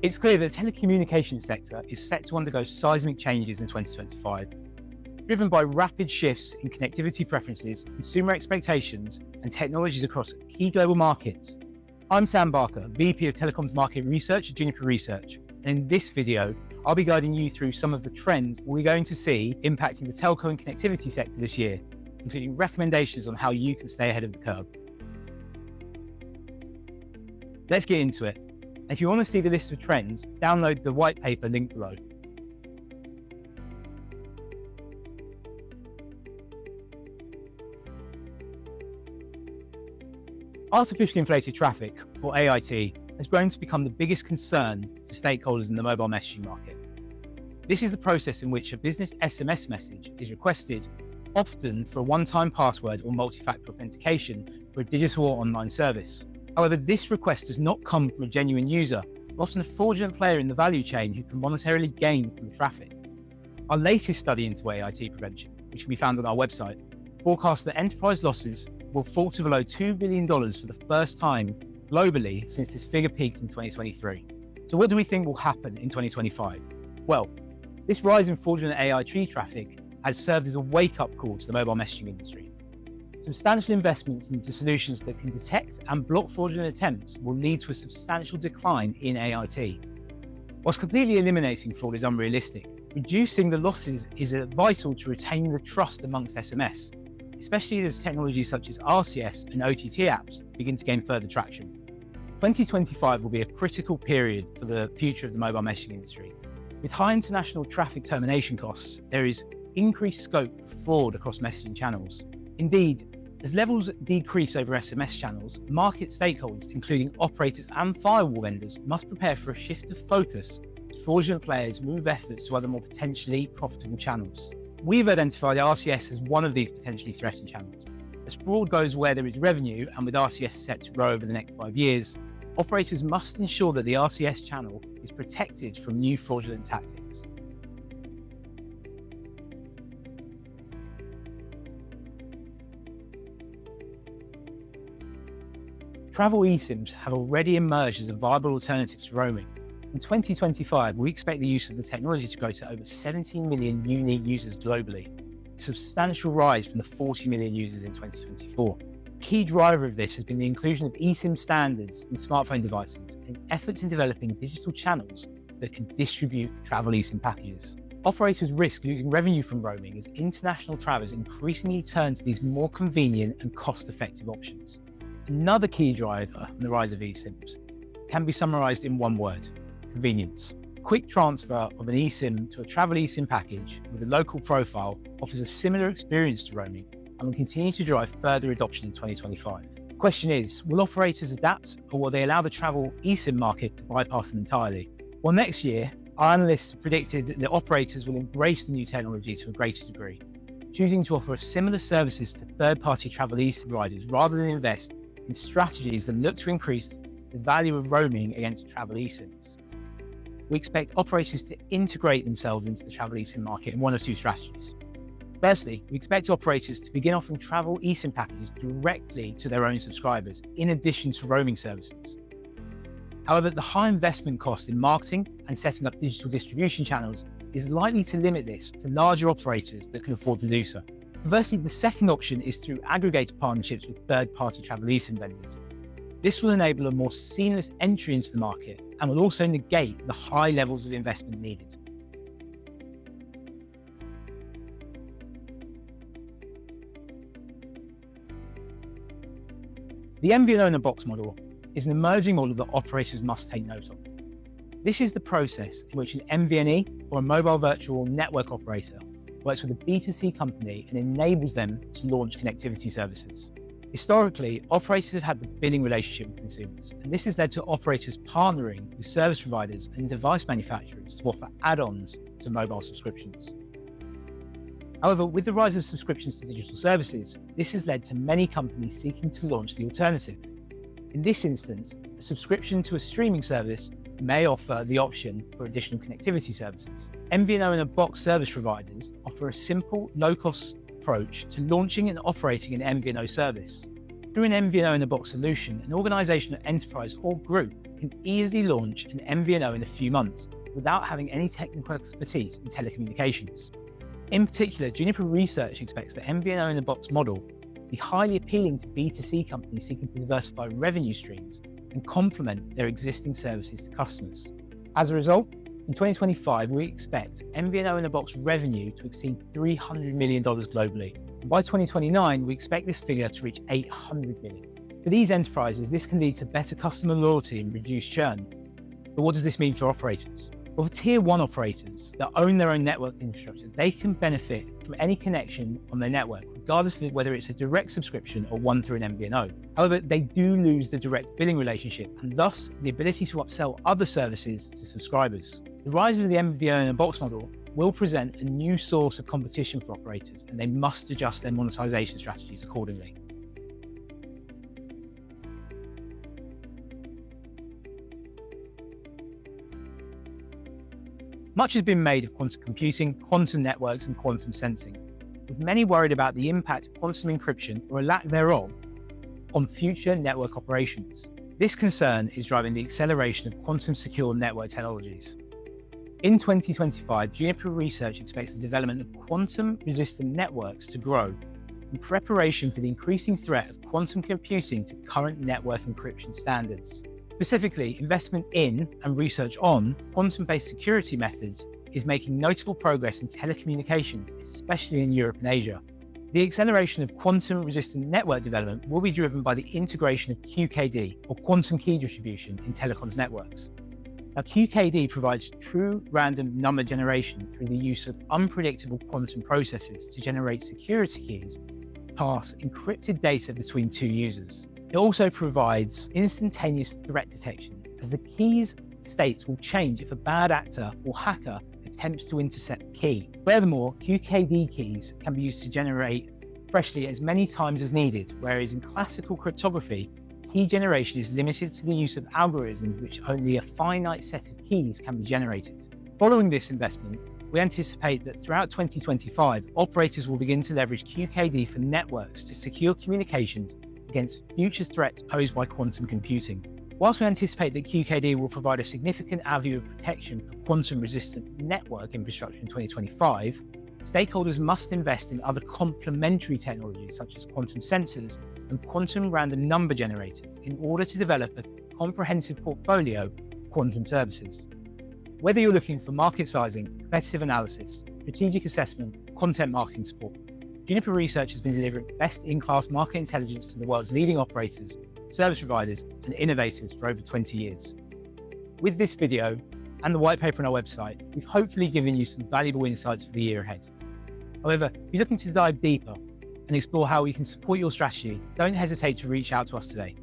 It's clear that the telecommunications sector is set to undergo seismic changes in 2025, driven by rapid shifts in connectivity preferences, consumer expectations, and technologies across key global markets. I'm Sam Barker, VP of Telecoms Market Research at Juniper Research. And in this video, I'll be guiding you through some of the trends we're going to see impacting the telco and connectivity sector this year, including recommendations on how you can stay ahead of the curve. Let's get into it. If you want to see the list of trends, download the white paper linked below. Artificially inflated traffic, or AIT, has grown to become the biggest concern to stakeholders in the mobile messaging market. This is the process in which a business SMS message is requested, often for a one-time password or multi-factor authentication for a digital or online service. However, this request does not come from a genuine user, but often a fraudulent player in the value chain who can monetarily gain from the traffic. Our latest study into AIT prevention, which can be found on our website, forecasts that enterprise losses will fall to below $2 billion for the first time globally since this figure peaked in 2023. So what do we think will happen in 2025? Well, this rise in fraudulent AIT traffic has served as a wake-up call to the mobile messaging industry. Substantial investments into solutions that can detect and block fraudulent attempts will lead to a substantial decline in AIT. Whilst completely eliminating fraud is unrealistic, reducing the losses is vital to retaining the trust amongst SMS, especially as technologies such as RCS and OTT apps begin to gain further traction. 2025 will be a critical period for the future of the mobile messaging industry. With high international traffic termination costs, there is increased scope for fraud across messaging channels. Indeed, as levels decrease over SMS channels, market stakeholders, including operators and firewall vendors, must prepare for a shift of focus as fraudulent players move efforts to other more potentially profitable channels. We've identified RCS as one of these potentially threatened channels. As fraud goes where there is revenue, and with RCS set to grow over the next 5 years, operators must ensure that the RCS channel is protected from new fraudulent tactics. Travel eSIMs have already emerged as a viable alternative to roaming. In 2025, we expect the use of the technology to grow to over 17 million unique users globally, a substantial rise from the 40 million users in 2024. A key driver of this has been the inclusion of eSIM standards in smartphone devices and efforts in developing digital channels that can distribute travel eSIM packages. Operators risk losing revenue from roaming as international travelers increasingly turn to these more convenient and cost-effective options. Another key driver in the rise of eSIMs can be summarized in one word: convenience. Quick transfer of an eSIM to a travel eSIM package with a local profile offers a similar experience to roaming and will continue to drive further adoption in 2025. The question is, will operators adapt, or will they allow the travel eSIM market to bypass them entirely? Well, next year, our analysts predicted that the operators will embrace the new technology to a greater degree, choosing to offer similar services to third-party travel eSIM providers rather than invest in strategies that look to increase the value of roaming against travel eSIMs. We expect operators to integrate themselves into the travel eSIM market in one of two strategies. Firstly, we expect operators to begin offering travel eSIM packages directly to their own subscribers, in addition to roaming services. However, the high investment cost in marketing and setting up digital distribution channels is likely to limit this to larger operators that can afford to do so. Conversely, the second option is through aggregator partnerships with third-party travel eSIM vendors. This will enable a more seamless entry into the market and will also negate the high levels of investment needed. The MVNO-in-a-Box model is an emerging model that operators must take note of. This is the process in which an MVNE, or a mobile virtual network operator, works with a B2C company and enables them to launch connectivity services. Historically, operators have had the billing relationship with consumers, and this has led to operators partnering with service providers and device manufacturers to offer add-ons to mobile subscriptions. However, with the rise of subscriptions to digital services, this has led to many companies seeking to launch the alternative. In this instance, a subscription to a streaming service may offer the option for additional connectivity services. MVNO-in-a-Box service providers offer a simple, low-cost approach to launching and operating an MVNO service. Through an MVNO-in-a-Box solution, an organization, enterprise, or group can easily launch an MVNO in a few months without having any technical expertise in telecommunications. In particular, Juniper Research expects the MVNO-in-a-Box model to be highly appealing to B2C companies seeking to diversify revenue streams and complement their existing services to customers. As a result, in 2025, we expect MVNO-in-a-Box revenue to exceed $300 million globally. And by 2029, we expect this figure to reach $800 million. For these enterprises, this can lead to better customer loyalty and reduced churn. But what does this mean for operators? Well, for Tier 1 operators that own their own network infrastructure, they can benefit from any connection on their network, regardless of whether it's a direct subscription or one through an MVNO. However, they do lose the direct billing relationship and thus the ability to upsell other services to subscribers. The rise of the MVNO-in-a-Box model will present a new source of competition for operators, and they must adjust their monetization strategies accordingly. Much has been made of quantum computing, quantum networks, and quantum sensing, with many worried about the impact of quantum encryption, or a lack thereof, on future network operations. This concern is driving the acceleration of quantum secure network technologies. In 2025, Juniper Research expects the development of quantum-resistant networks to grow in preparation for the increasing threat of quantum computing to current network encryption standards. Specifically, investment in and research on quantum-based security methods is making notable progress in telecommunications, especially in Europe and Asia. The acceleration of quantum-resistant network development will be driven by the integration of QKD, or quantum key distribution, in telecoms networks. Now, QKD provides true random number generation through the use of unpredictable quantum processes to generate security keys to pass encrypted data between two users. It also provides instantaneous threat detection, as the key's states will change if a bad actor or hacker attempts to intercept the key. Furthermore, QKD keys can be used to generate freshly as many times as needed, whereas in classical cryptography, key generation is limited to the use of algorithms which only a finite set of keys can be generated. Following this investment, we anticipate that throughout 2025, operators will begin to leverage QKD for networks to secure communications against future threats posed by quantum computing. Whilst we anticipate that QKD will provide a significant avenue of protection for quantum-resistant network infrastructure in 2025, stakeholders must invest in other complementary technologies such as quantum sensors and quantum random number generators in order to develop a comprehensive portfolio of quantum services. Whether you're looking for market sizing, competitive analysis, strategic assessment, content marketing support, Juniper Research has been delivering best-in-class market intelligence to the world's leading operators, service providers, and innovators for over 20 years. With this video and the white paper on our website, we've hopefully given you some valuable insights for the year ahead. However, if you're looking to dive deeper and explore how we can support your strategy, don't hesitate to reach out to us today.